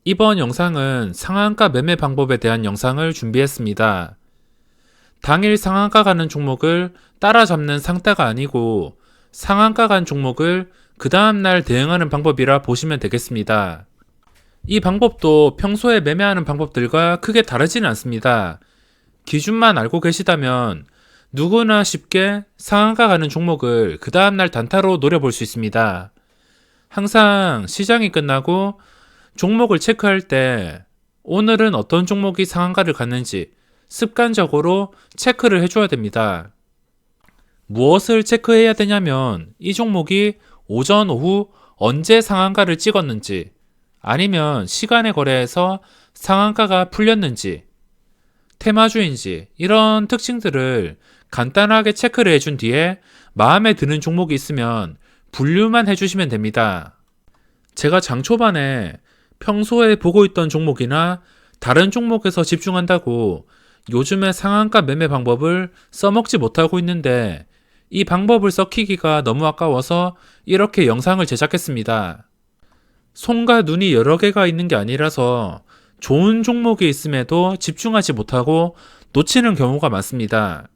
이번 영상은 상한가 매매 방법에 대한 영상을 준비했습니다. 당일 상한가 가는 종목을 따라잡는 상따가 아니고 상한가 간 종목을 그 다음날 대응하는 방법이라 보시면 되겠습니다. 이 방법도 평소에 매매하는 방법들과 크게 다르지는 않습니다. 기준만 알고 계시다면 누구나 쉽게 상한가 가는 종목을 그 다음날 단타로 노려볼 수 있습니다. 항상 시장이 끝나고 종목을 체크할 때 오늘은 어떤 종목이 상한가를 갔는지 습관적으로 체크를 해줘야 됩니다. 무엇을 체크해야 되냐면 이 종목이 오전, 오후 언제 상한가를 찍었는지 아니면 시간의 거래에서 상한가가 풀렸는지 테마주인지 이런 특징들을 간단하게 체크를 해준 뒤에 마음에 드는 종목이 있으면 분류만 해주시면 됩니다. 제가 장 초반에 평소에 보고 있던 종목이나 다른 종목에서 집중한다고 요즘에 상한가 매매 방법을 써먹지 못하고 있는데 이 방법을 썩히기가 너무 아까워서 이렇게 영상을 제작했습니다. 손과 눈이 여러 개가 있는 게 아니라서 좋은 종목이 있음에도 집중하지 못하고 놓치는 경우가 많습니다.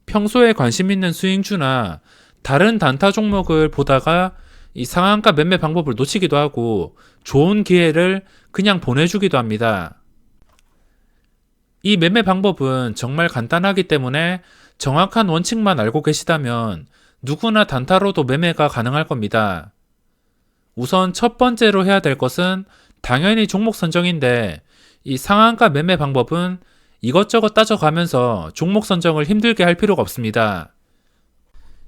평소에 관심 있는 스윙주나 다른 단타 종목을 보다가 이 상한가 매매 방법을 놓치기도 하고 좋은 기회를 그냥 보내주기도 합니다. 이 매매 방법은 정말 간단하기 때문에 정확한 원칙만 알고 계시다면 누구나 단타로도 매매가 가능할 겁니다. 우선 첫 번째로 해야 될 것은 당연히 종목 선정인데 이 상한가 매매 방법은 이것저것 따져가면서 종목 선정을 힘들게 할 필요가 없습니다.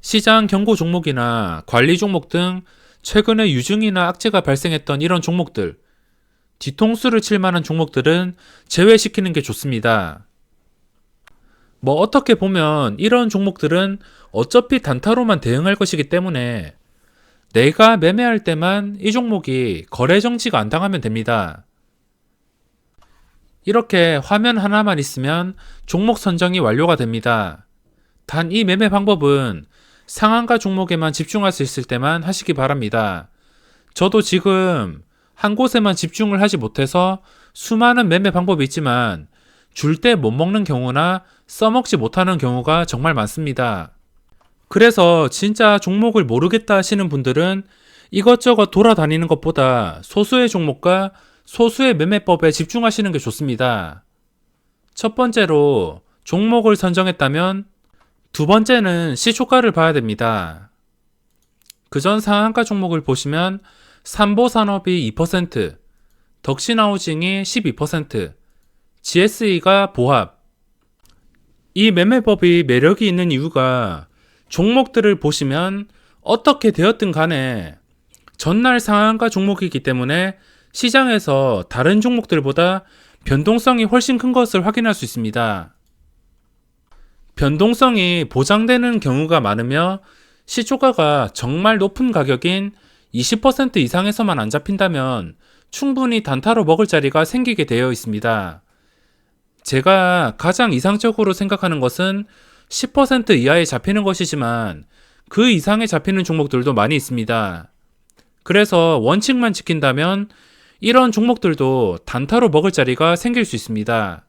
시장 경고 종목이나 관리 종목 등 최근에 유증이나 악재가 발생했던 이런 종목들, 뒤통수를 칠 만한 종목들은 제외시키는 게 좋습니다. 어떻게 보면 이런 종목들은 어차피 단타로만 대응할 것이기 때문에 내가 매매할 때만 이 종목이 거래 정지가 안 당하면 됩니다. 이렇게 화면 하나만 있으면 종목 선정이 완료가 됩니다. 단 이 매매 방법은 상한가 종목에만 집중할 수 있을 때만 하시기 바랍니다. 저도 지금 한 곳에만 집중을 하지 못해서 수많은 매매 방법이 있지만 줄 때 못 먹는 경우나 써먹지 못하는 경우가 정말 많습니다. 그래서 진짜 종목을 모르겠다 하시는 분들은 이것저것 돌아다니는 것보다 소수의 종목과 소수의 매매법에 집중하시는 게 좋습니다. 첫 번째로 종목을 선정했다면 두 번째는 시초가를 봐야 됩니다. 그전 상한가 종목을 보시면 삼보산업이 2%, 덕신하우징이 12%, GSE가 보합. 이 매매법이 매력이 있는 이유가 종목들을 보시면 어떻게 되었든 간에 전날 상한가 종목이기 때문에 시장에서 다른 종목들보다 변동성이 훨씬 큰 것을 확인할 수 있습니다. 변동성이 보장되는 경우가 많으며 시초가가 정말 높은 가격인 20% 이상에서만 안 잡힌다면 충분히 단타로 먹을 자리가 생기게 되어 있습니다. 제가 가장 이상적으로 생각하는 것은 10% 이하에 잡히는 것이지만 그 이상에 잡히는 종목들도 많이 있습니다. 그래서 원칙만 지킨다면 이런 종목들도 단타로 먹을 자리가 생길 수 있습니다.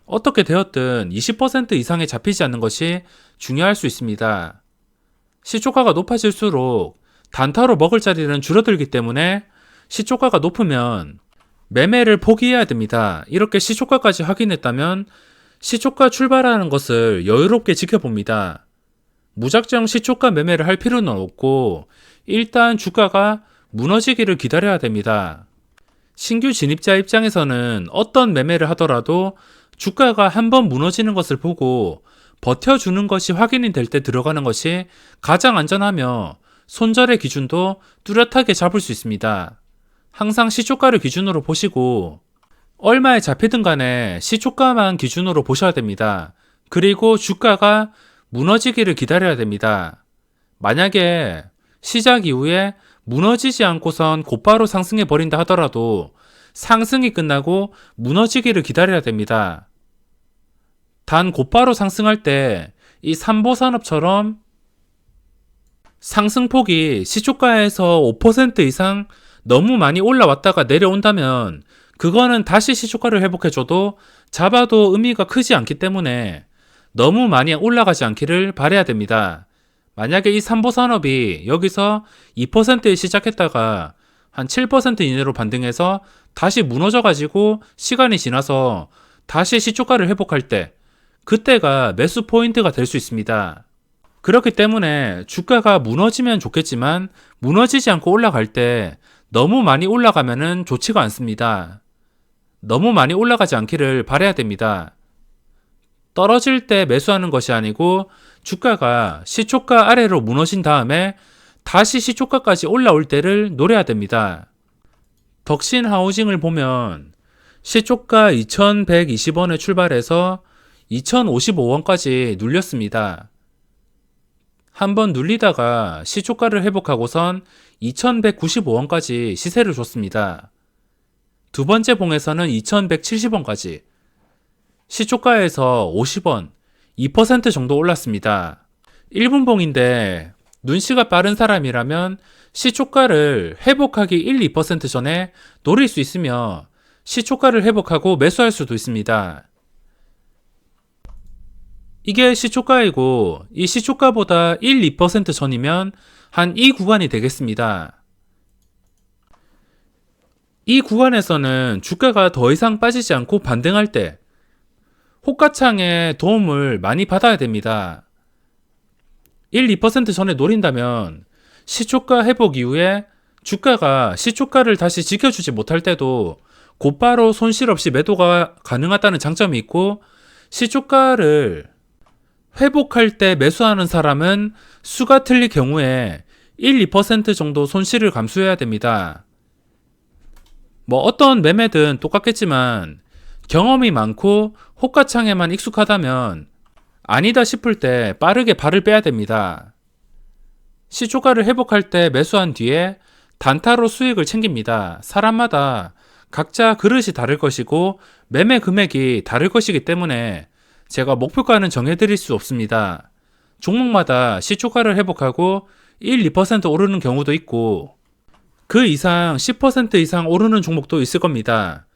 어떻게 되었든 20% 이상에 잡히지 않는 것이 중요할 수 있습니다. 시초가가 높아질수록 단타로 먹을 자리는 줄어들기 때문에 시초가가 높으면 매매를 포기해야 됩니다. 이렇게 시초가까지 확인했다면 시초가 출발하는 것을 여유롭게 지켜봅니다. 무작정 시초가 매매를 할 필요는 없고 일단 주가가 무너지기를 기다려야 됩니다. 신규 진입자 입장에서는 어떤 매매를 하더라도 주가가 한번 무너지는 것을 보고 버텨주는 것이 확인이 될 때 들어가는 것이 가장 안전하며 손절의 기준도 뚜렷하게 잡을 수 있습니다. 항상 시초가를 기준으로 보시고 얼마에 잡히든 간에 시초가만 기준으로 보셔야 됩니다. 그리고 주가가 무너지기를 기다려야 됩니다. 만약에 시작 이후에 무너지지 않고선 곧바로 상승해 버린다 하더라도 상승이 끝나고 무너지기를 기다려야 됩니다. 단 곧바로 상승할 때 이 삼보산업처럼 상승폭이 시초가에서 5% 이상 너무 많이 올라왔다가 내려온다면 그거는 다시 시초가를 회복해줘도 잡아도 의미가 크지 않기 때문에 너무 많이 올라가지 않기를 바라야 됩니다. 만약에 이 삼보산업이 여기서 2%에 시작했다가 한 7% 이내로 반등해서 다시 무너져가지고 시간이 지나서 다시 시초가를 회복할 때 그때가 매수 포인트가 될 수 있습니다. 그렇기 때문에 주가가 무너지면 좋겠지만 무너지지 않고 올라갈 때 너무 많이 올라가면은 좋지가 않습니다. 너무 많이 올라가지 않기를 바라야 됩니다. 떨어질 때 매수하는 것이 아니고 주가가 시초가 아래로 무너진 다음에 다시 시초가까지 올라올 때를 노려야 됩니다. 덕신 하우징을 보면 시초가 2120원에 출발해서 2055원까지 눌렸습니다. 한번 눌리다가 시초가를 회복하고선 2195원까지 시세를 줬습니다. 두 번째 봉에서는 2170원까지 시초가에서 50원, 2% 정도 올랐습니다. 1분 봉인데 눈치가 빠른 사람이라면 시초가를 회복하기 1, 2% 전에 노릴 수 있으며 시초가를 회복하고 매수할 수도 있습니다. 이게 시초가이고 이 시초가보다 1, 2% 전이면 한 이 구간이 되겠습니다. 이 구간에서는 주가가 더 이상 빠지지 않고 반등할 때 호가창의 도움을 많이 받아야 됩니다. 1, 2% 전에 노린다면 시초가 회복 이후에 주가가 시초가를 다시 지켜주지 못할 때도 곧바로 손실 없이 매도가 가능하다는 장점이 있고 시초가를 회복할 때 매수하는 사람은 수가 틀릴 경우에 1, 2% 정도 손실을 감수해야 됩니다. 뭐 어떤 매매든 똑같겠지만 경험이 많고 호가창에만 익숙하다면 아니다 싶을 때 빠르게 발을 빼야 됩니다. 시초가를 회복할 때 매수한 뒤에 단타로 수익을 챙깁니다. 사람마다 각자 그릇이 다를 것이고 매매 금액이 다를 것이기 때문에 제가 목표가는 정해드릴 수 없습니다. 종목마다 시초가를 회복하고 1, 2% 오르는 경우도 있고 그 이상 10% 이상 오르는 종목도 있을 겁니다.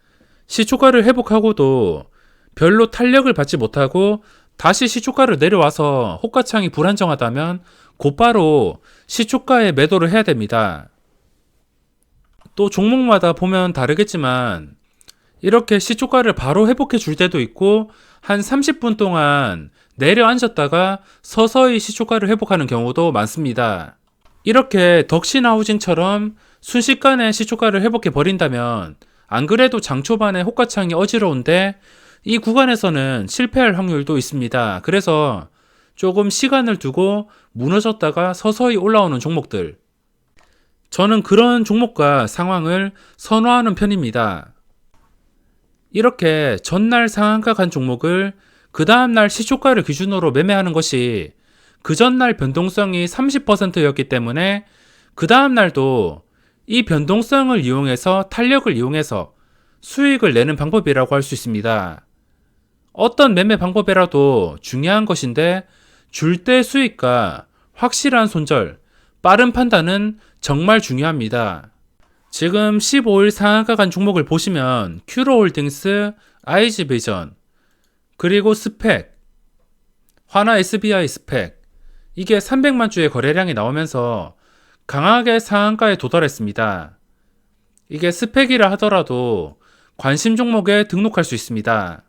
시초가를 회복하고도 별로 탄력을 받지 못하고 다시 시초가를 내려와서 호가창이 불안정하다면 곧바로 시초가에 매도를 해야 됩니다. 또 종목마다 보면 다르겠지만 이렇게 시초가를 바로 회복해 줄 때도 있고 한 30분 동안 내려앉았다가 서서히 시초가를 회복하는 경우도 많습니다. 이렇게 덕신하우징처럼 순식간에 시초가를 회복해 버린다면 안 그래도 장 초반에 호가창이 어지러운데 이 구간에서는 실패할 확률도 있습니다. 그래서 조금 시간을 두고 무너졌다가 서서히 올라오는 종목들, 저는 그런 종목과 상황을 선호하는 편입니다. 이렇게 전날 상한가 간 종목을 그 다음날 시초가를 기준으로 매매하는 것이 그 전날 변동성이 30%였기 때문에 그 다음날도 이 변동성을 이용해서 탄력을 이용해서 수익을 내는 방법이라고 할 수 있습니다. 어떤 매매 방법이라도 중요한 것인데 줄 때 수익과 확실한 손절, 빠른 판단은 정말 중요합니다. 지금 15일 상한가 간 종목을 보시면 큐로홀딩스, IG비전, 그리고 스펙, 화나 SBI 스펙, 이게 300만 주의 거래량이 나오면서 강하게 상한가에 도달했습니다. 이게 스펙이라 하더라도 관심 종목에 등록할 수 있습니다.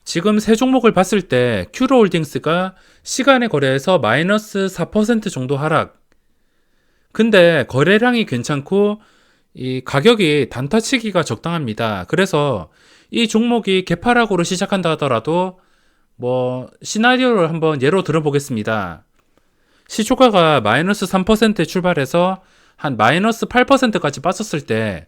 지금 세 종목을 봤을 때 큐로홀딩스가 시간의 거래에서 마이너스 4% 정도 하락. 근데 거래량이 괜찮고 이 가격이 단타치기가 적당합니다. 그래서 이 종목이 개파락으로 시작한다 하더라도 뭐 시나리오를 한번 예로 들어보겠습니다. 시초가가 마이너스 3%에 출발해서 한 마이너스 8%까지 빠졌을 때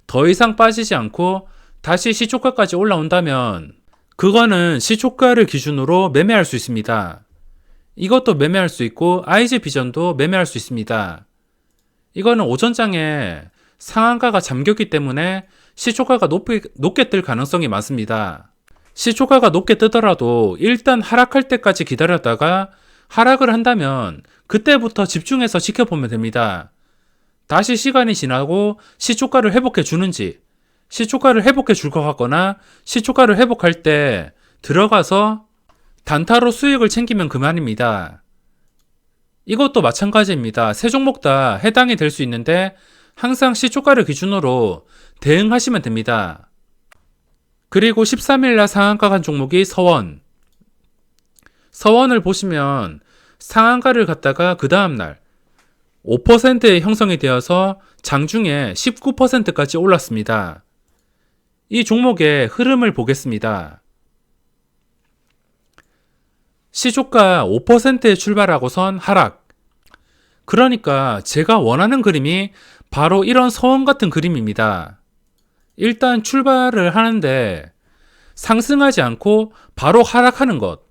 더 이상 빠지지 않고 다시 시초가까지 올라온다면 그거는 시초가를 기준으로 매매할 수 있습니다. 이것도 매매할 수 있고 IG비전도 매매할 수 있습니다. 이거는 오전장에 상한가가 잠겼기 때문에 시초가가 높게 뜰 가능성이 많습니다. 시초가가 높게 뜨더라도 일단 하락할 때까지 기다렸다가 하락을 한다면 그때부터 집중해서 지켜보면 됩니다. 다시 시간이 지나고 시초가를 회복해 주는지, 시초가를 회복해 줄 것 같거나 시초가를 회복할 때 들어가서 단타로 수익을 챙기면 그만입니다. 이것도 마찬가지입니다. 세 종목 다 해당이 될 수 있는데 항상 시초가를 기준으로 대응하시면 됩니다. 그리고 13일날 상한가 간 종목이 서원. 서원을 보시면 상한가를 갔다가 그 다음날 5%의 형성이 되어서 장중에 19%까지 올랐습니다. 이 종목의 흐름을 보겠습니다. 시초가 5%에 출발하고선 하락. 그러니까 제가 원하는 그림이 바로 이런 서원 같은 그림입니다. 일단 출발을 하는데 상승하지 않고 바로 하락하는 것.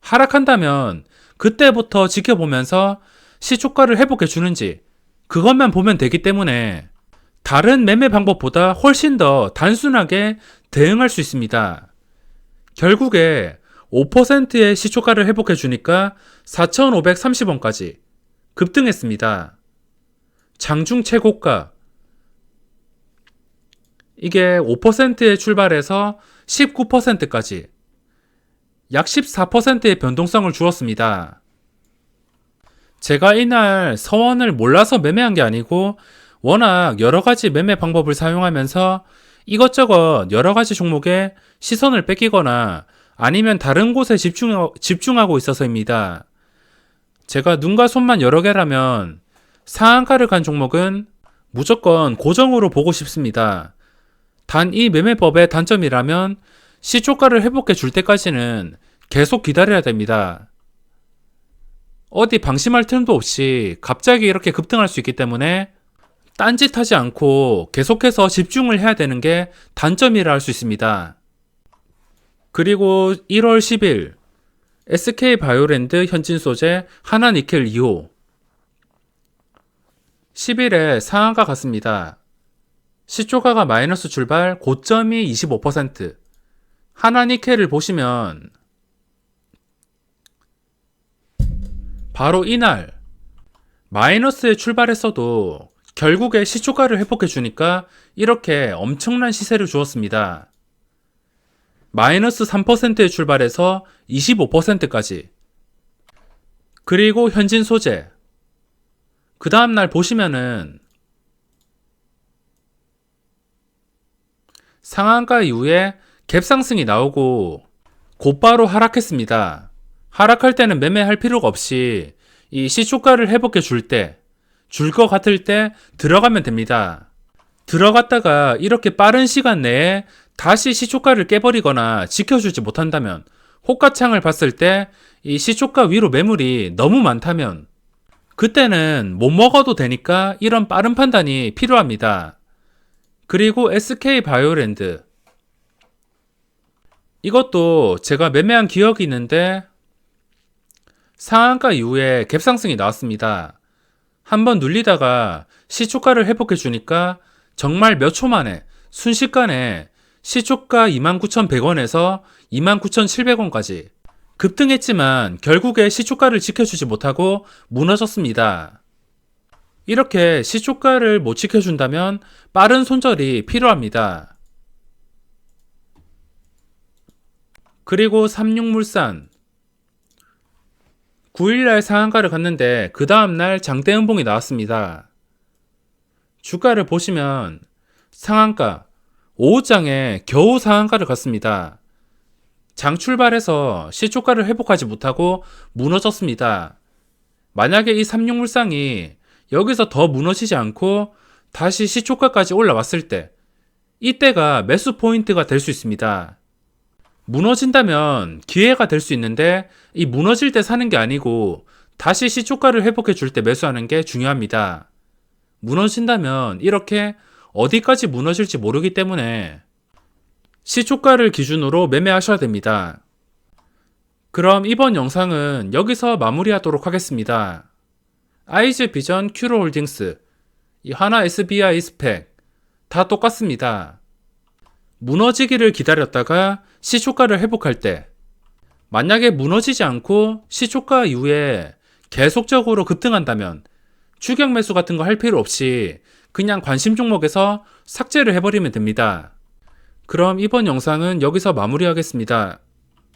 하락한다면 그때부터 지켜보면서 시초가를 회복해 주는지 그것만 보면 되기 때문에 다른 매매 방법보다 훨씬 더 단순하게 대응할 수 있습니다. 결국에 5%의 시초가를 회복해 주니까 4,530원까지 급등했습니다. 장중 최고가. 이게 5%에 출발해서 19%까지 약 14%의 변동성을 주었습니다. 제가 이날 서원을 몰라서 매매한 게 아니고 워낙 여러 가지 매매 방법을 사용하면서 이것저것 여러 가지 종목에 시선을 뺏기거나 아니면 다른 곳에 집중하고 있어서입니다. 제가 눈과 손만 여러 개라면 상한가를 간 종목은 무조건 고정으로 보고 싶습니다. 단 이 매매법의 단점이라면 시초가를 회복해 줄 때까지는 계속 기다려야 됩니다. 어디 방심할 틈도 없이 갑자기 이렇게 급등할 수 있기 때문에 딴짓하지 않고 계속해서 집중을 해야 되는 게 단점이라 할 수 있습니다. 그리고 1월 10일 SK바이오랜드 현진소재 하나니켈 2호 10일에 상한가 갔습니다. 시초가가 마이너스 출발, 고점이 25%. 하나니켈을 보시면 바로 이날 마이너스에 출발했어도 결국에 시초가를 회복해 주니까 이렇게 엄청난 시세를 주었습니다. 마이너스 3%에 출발해서 25%까지. 그리고 현진 소재. 그 다음날 보시면은 상한가 이후에 갭상승이 나오고 곧바로 하락했습니다. 하락할 때는 매매할 필요가 없이 이 시초가를 회복해 줄 때, 줄 것 같을 때 들어가면 됩니다. 들어갔다가 이렇게 빠른 시간 내에 다시 시초가를 깨버리거나 지켜주지 못한다면, 호가창을 봤을 때 이 시초가 위로 매물이 너무 많다면 그때는 못 먹어도 되니까 이런 빠른 판단이 필요합니다. 그리고 SK바이오랜드. 이것도 제가 매매한 기억이 있는데 상한가 이후에 갭상승이 나왔습니다. 한번 눌리다가 시초가를 회복해 주니까 정말 몇 초 만에 순식간에 시초가 29,100원에서 29,700원까지 급등했지만 결국에 시초가를 지켜주지 못하고 무너졌습니다. 이렇게 시초가를 못 지켜준다면 빠른 손절이 필요합니다. 그리고 삼육물산 9일날 상한가를 갔는데 그 다음날 장대음봉이 나왔습니다. 주가를 보시면 상한가 오후장에 겨우 상한가를 갔습니다. 장 출발해서 시초가를 회복하지 못하고 무너졌습니다. 만약에 이 삼육물상이 여기서 더 무너지지 않고 다시 시초가까지 올라왔을 때 이때가 매수 포인트가 될 수 있습니다. 무너진다면 기회가 될 수 있는데 이 무너질 때 사는 게 아니고 다시 시초가를 회복해 줄 때 매수하는 게 중요합니다. 무너진다면 이렇게 어디까지 무너질지 모르기 때문에 시초가를 기준으로 매매하셔야 됩니다. 그럼 이번 영상은 여기서 마무리하도록 하겠습니다. 아이즈비전, 큐로홀딩스, 이 하나 SBI 스펙 다 똑같습니다. 무너지기를 기다렸다가 시초가를 회복할 때 만약에 무너지지 않고 시초가 이후에 계속적으로 급등한다면 추격 매수 같은 거 할 필요 없이 그냥 관심 종목에서 삭제를 해버리면 됩니다. 그럼 이번 영상은 여기서 마무리하겠습니다.